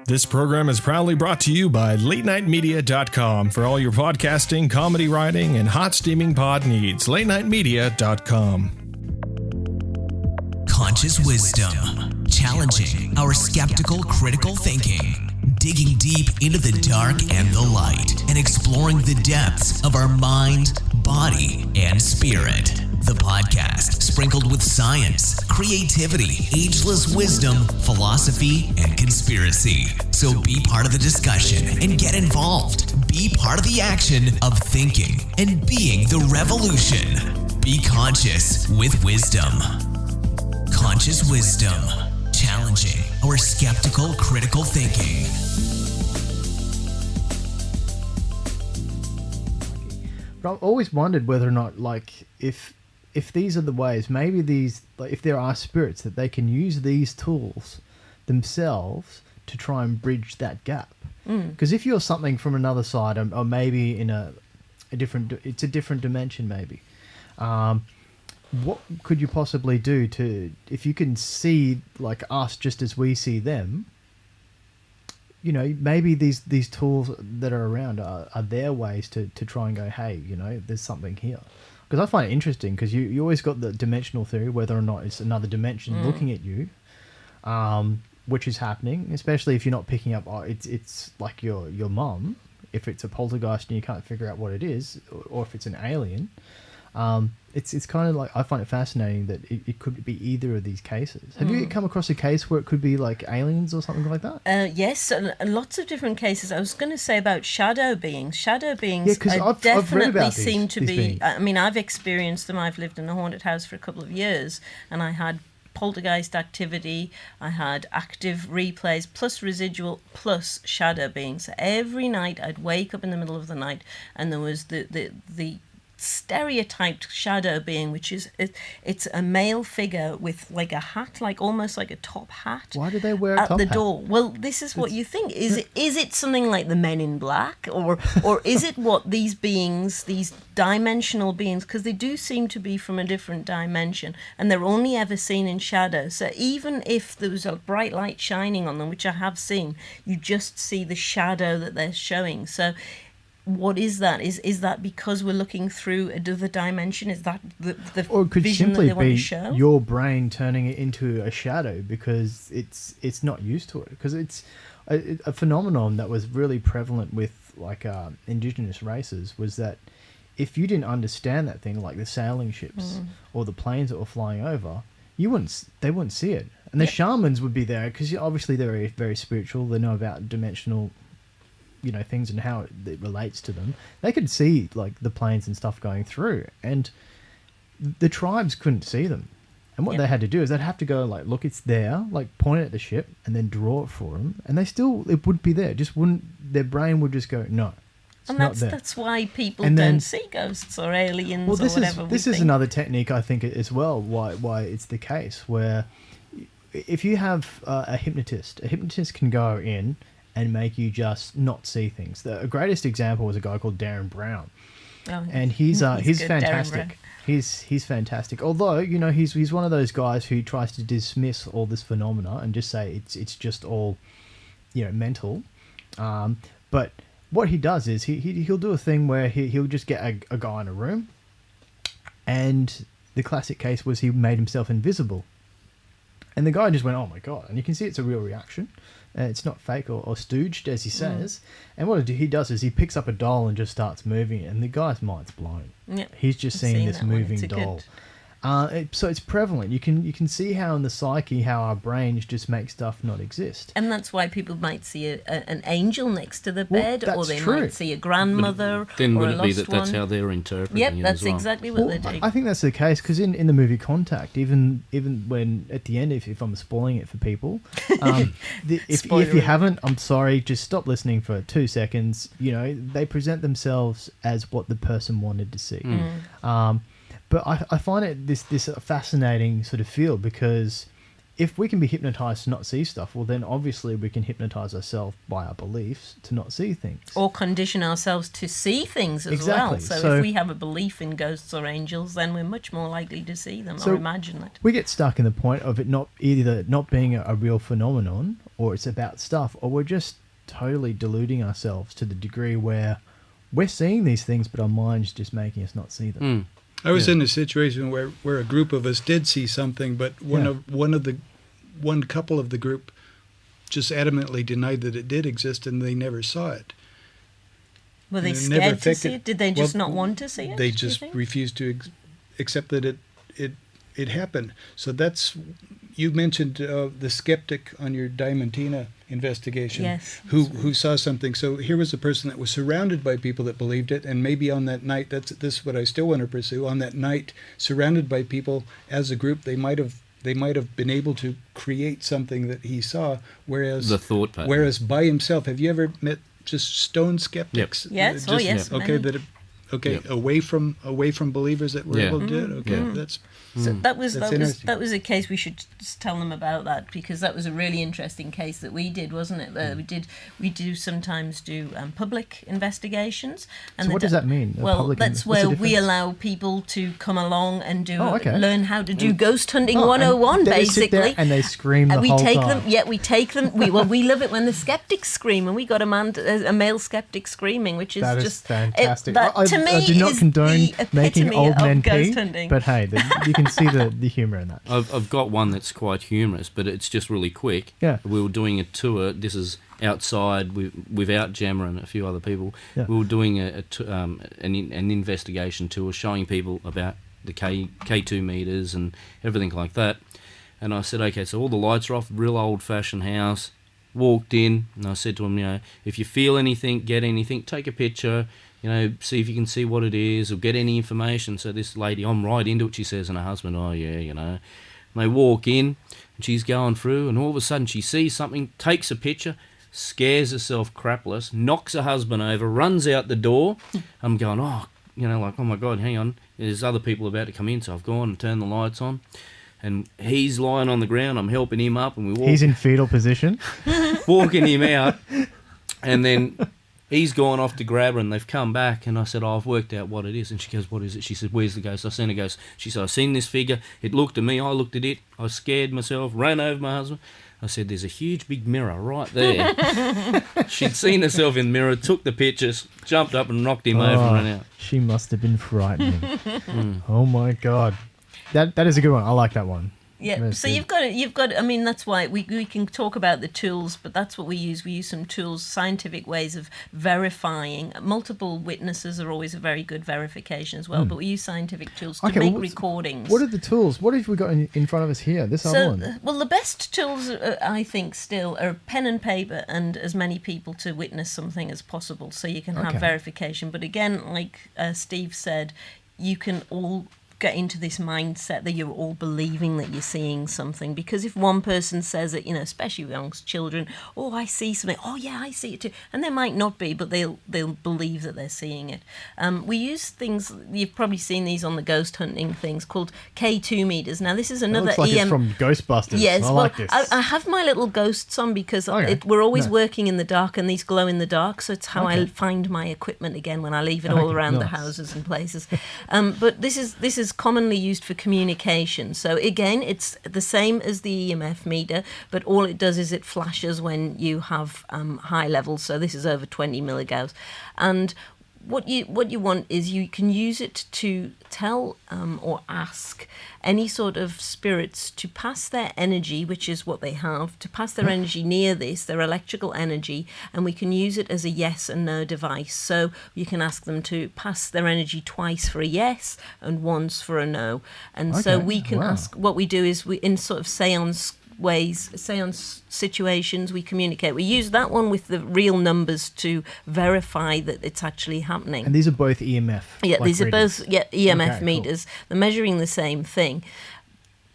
This program is proudly brought to you by LateNightMedia.com for all your podcasting, comedy writing, and hot steaming pod needs. LateNightMedia.com. Conscious wisdom, challenging our skeptical, critical thinking, digging deep into the dark and the light, and exploring the depths of our mind, body, and spirit. The podcast sprinkled with science, creativity, ageless wisdom, philosophy, and conspiracy. So be part of the discussion and get involved. Be part of the action of thinking and being the revolution. Be conscious with wisdom. Conscious wisdom, challenging our skeptical, critical thinking. But I've always wondered whether or not, if these are the ways, maybe these, if there are spirits that they can use these tools themselves to try and bridge that gap. Because if you're something from another side, or maybe in a different dimension, maybe. What could you possibly do to, if you can see like us just as we see them, you know, maybe these tools that are around are their ways to try and go, hey, you know, there's something here. Because I find it interesting because you always got the dimensional theory, whether or not it's another dimension looking at you, which is happening, especially if you're not picking up, it's like your mum, if it's a poltergeist and you can't figure out what it is, or if it's an alien. It's kind of like, I find it fascinating that it could be either of these cases. Have you come across a case where it could be like aliens or something like that? Yes, lots of different cases. I was going to say about shadow beings. Shadow beings I've definitely read about seem to these be... beings. I mean, I've experienced them. I've lived in a haunted house for a couple of years, and I had poltergeist activity, I had active replays, plus residual, plus shadow beings. So every night I'd wake up in the middle of the night, and there was the stereotyped shadow being, which is it's a male figure with like a hat, like almost like a top hat. Why do they wear a at top the hat? door? Well, this is what you think. Is it something like the Men in Black, or is it what these beings, these dimensional beings, because they do seem to be from a different dimension, and they're only ever seen in shadow. So even if there was a bright light shining on them, which I have seen, you just see the shadow that they're showing. So what is that? Is that because we're looking through another dimension? Is that the or it could vision simply that they want be to show? your brain turning it into a shadow because it's not used to it? Because it's a phenomenon that was really prevalent with like indigenous races, was that if you didn't understand that thing, like the sailing ships or the planes that were flying over, they wouldn't see it. And the shamans would be there because obviously they're very, very spiritual. They know about dimensional, you know, things and how it relates to them. They could see like the planes and stuff going through, and the tribes couldn't see them. And what they had to do is they'd have to go like, look, it's there, like point it at the ship and then draw it for them, and it would be there. Just wouldn't, their brain would just go, no, it's and not there. that's why people And then- don't see ghosts or aliens Well, this or whatever. this is another technique, I think, as well. Why it's the case where if you have a hypnotist can go in and make you just not see things. The greatest example was a guy called Darren Brown, and he's good, fantastic. He's fantastic. Although, you know, he's one of those guys who tries to dismiss all this phenomena and just say it's just all, you know, mental. But what he does is he'll do a thing where he'll just get a guy in a room, and the classic case was he made himself invisible, and the guy just went, oh my god, and you can see it's a real reaction. It's not fake or stooged, as he says. And what he does is he picks up a doll and just starts moving it, and the guy's mind's blown. Yep. He's just I've seeing seen this that one. moving It's a doll. good- So it's prevalent. You can see how in the psyche, how our brains just make stuff not exist. And that's why people might see an angel next to the Well, bed, or that's they true. might see a grandmother Then or would a it be lost that's one. how they're interpreting Yep, it that's as well? exactly what Well, they're doing. I think that's the case because in the movie Contact, even when at the end, if I'm spoiling it for people, if you haven't, I'm sorry, just stop listening for 2 seconds. You know, they present themselves as what the person wanted to see. But I find it this fascinating sort of field, because if we can be hypnotized to not see stuff, well, then obviously we can hypnotize ourselves by our beliefs to not see things. Or condition ourselves to see things as Exactly. well. So So- if we have a belief in ghosts or angels, then we're much more likely to see them So or imagine it. We get stuck in the point of it not being a real phenomenon, or it's about stuff, or we're just totally deluding ourselves to the degree where we're seeing these things, but our mind's just making us not see them. I was in a situation where a group of us did see something, but one couple of the group just adamantly denied that it did exist, and they never saw it. Were they And it never scared to see affected- it? Did they just well, not want to see it? They do you just think? refused to accept that it happened. So that's, you mentioned the skeptic on your Diamantina investigation, Yes. who saw something. So here was a person that was surrounded by people that believed it, and maybe on that night, this is what I still want to pursue. On that night, surrounded by people as a group, they might have been able to create something that he saw. Whereas The thought pattern. Whereas by himself, have you ever met just stone skeptics? Yes. Just, Yes. Okay. Many. Yep. Away from believers that were Yeah. able to do it. Okay, that's. So that was interesting. that was a case. We should just tell them about that, because that was a really interesting case that we did, wasn't it? We do sometimes do public investigations. And So what does that mean? Well, that's what's the where we difference? allow people to come along and learn how to do Mm. ghost hunting Oh, 101, and they basically. sit there and they scream the we whole take time. them. Yeah, we take them. We love it when the skeptics scream, and we got a male skeptic screaming, which is That is just fantastic. That, to me, I do not is condone the making epitome old of men ghost pee, hunting. but hey, you can see the humour in that. I've got one that's quite humorous, but it's just really quick. Yeah. We were doing a tour. This is outside without Gemma and a few other people. Yeah. We were doing an investigation tour, showing people about the K2 meters and everything like that. And I said, okay, so all the lights are off, real old-fashioned house. Walked in, and I said to him, if you feel anything, get anything, take a picture, see if you can see what it is or get any information. So this lady, I'm right into it, she says, and her husband, oh yeah, And they walk in, and she's going through, and all of a sudden she sees something, takes a picture, scares herself crapless, knocks her husband over, runs out the door. I'm going, oh my God, hang on, there's other people about to come in, so I've gone and turned the lights on. And he's lying on the ground, I'm helping him up, and we walk. He's in fetal position. Walking him out, and then he's gone off to grab her, and they've come back, and I said, I've worked out what it is. And she goes, what is it? She said, where's the ghost? I seen a ghost. She said, I seen this figure, it looked at me, I looked at it, I scared myself, ran over my husband. I said, there's a huge big mirror right there. She'd seen herself in the mirror, took the pictures, jumped up and knocked him over and ran out. She must have been frightening. Oh my God. That is a good one. I like that one. Yeah, That's so good. you've got. I mean, that's why we can talk about the tools, but that's what we use. We use some tools, scientific ways of verifying. Multiple witnesses are always a very good verification as well, but we use scientific tools to make recordings. What are the tools? What have we got in front of us here? This other one. Well, the best tools, I think, still are pen and paper and as many people to witness something as possible, so you can have Okay. verification. But again, like Steve said, you can all get into this mindset that you're all believing that you're seeing something, because if one person says it, especially amongst children, oh, I see something, oh yeah, I see it too, and they might not be, but they'll believe that they're seeing it. We use things, you've probably seen these on the ghost hunting things, called K2 meters. Now this is That another looks like it's from Ghostbusters. Yes, I like this. I have my little ghosts on because Okay. we're always Nice. working in the dark, and these glow in the dark, so it's how I Okay. find my equipment again when I leave it all Okay, around the nice. houses and places. But this is commonly used for communication. So again, it's the same as the EMF meter, but all it does is it flashes when you have high levels. So this is over 20 milligauss, and what you want is you can use it to tell or ask any sort of spirits to pass their energy, which is what they have, to pass their energy near this, their electrical energy, and we can use it as a yes and no device. So you can ask them to pass their energy twice for a yes and once for a no. And so Okay, we can wow. ask, what we do is we, in sort of seance situations, we communicate. We use that one with the real numbers to verify that it's actually happening. And these are both EMF. Yeah, like these are readings. both EMF Okay, cool. meters. They're measuring the same thing.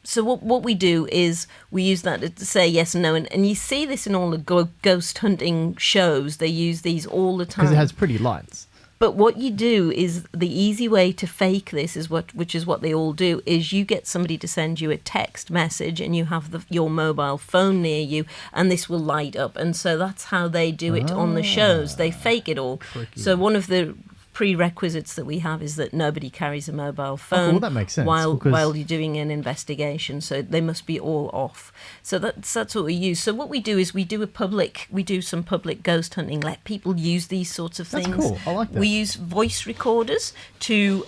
So what we do is we use that to say yes and no. And you see this in all the ghost hunting shows. They use these all the time. Because it has pretty lights. But what you do is the easy way to fake this which is what they all do, is you get somebody to send you a text message and you have your mobile phone near you and this will light up. And so that's how they do it on the shows. They fake it all. Tricky. So one of the prerequisites that we have is that nobody carries a mobile phone that makes sense, while because- you're doing an investigation. So they must be all off. So that's what we use. So what we do is we do some public ghost hunting. Let people use these sorts of That's things. cool. I like that. We use voice recorders to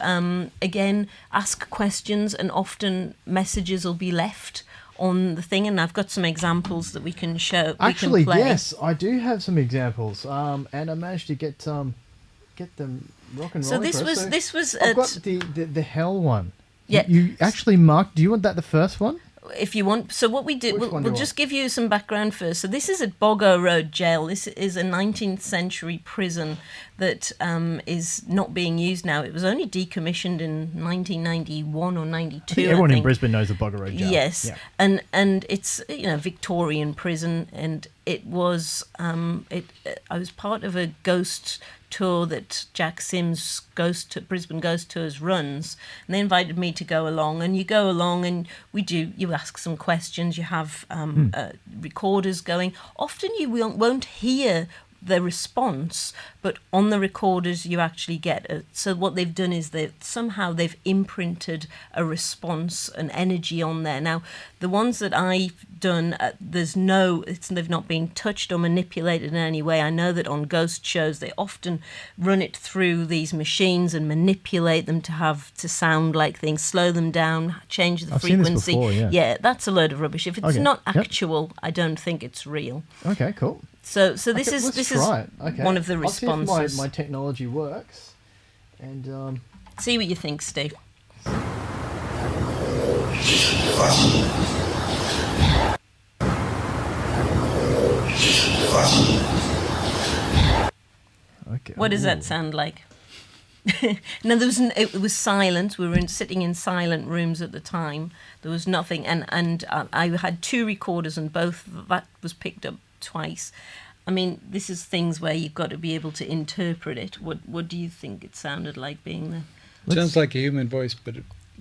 again ask questions, and often messages will be left on the thing, and I've got some examples that we can show. Actually, we can play. yes, I do have some examples, and I managed to get them rock and roll. So this was I've at, got the hell one. Yeah. You actually marked. Do you want that the first one? if you want. So what we do, Which one do we'll you just give you some background first. So this is at Boggo Road Jail. This is a 19th century prison that is not being used now. It was only decommissioned in 1991 or 92. I think everyone in Brisbane knows the Boggo Road Jail. Yes, Yeah. and it's Victorian prison, and it was I was part of a ghost tour that Jack Sims Brisbane Ghost Tours runs, and they invited me to go along. And you go along, and you ask some questions. You have recorders going. Often you won't hear the response, but on the recorders you actually get it. So what they've done is they've imprinted a response, an energy on there. Now the ones that I've done, they've not been touched or manipulated in any way. I know that on ghost shows they often run it through these machines and manipulate them to sound like things, slow them down, change the I've seen frequency. this before, yeah. That's a load of rubbish. If it's Okay, not yep. actual, I don't think it's real. Okay, cool. So this Okay, is let's this try is it. Okay. one of the I'll see if responses. my technology works, and See what you think, Steve. okay. What does that sound like? No, it was silent. We were sitting in silent rooms at the time. There was nothing, and I had two recorders, and both that was picked up twice. I mean, this is things where you've got to be able to interpret it. What do you think it sounded like being there? Sounds like a human voice, but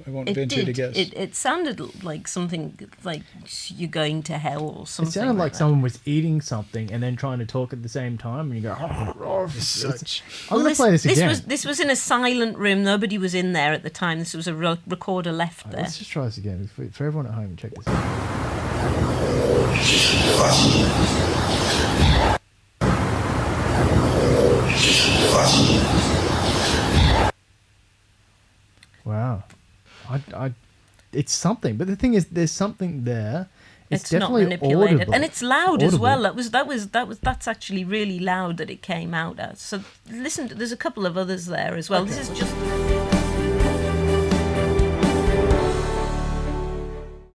I won't It venture to did. guess. It sounded like something like you're going to hell or something. It sounded like that. someone was eating something and then trying to talk at the same time, and you go, Such. I'm going to play this again. This was in a silent room. Nobody was in there at the time. This was a recorder left there. Let's just try this again for everyone at home. Check this out. Wow, it's something. But the thing is, there's something there. It's not definitely manipulated, audible. and it's loud as Audible. well. That's actually really loud that it came out as. So listen, there's a couple of others there as well. Okay. This is just.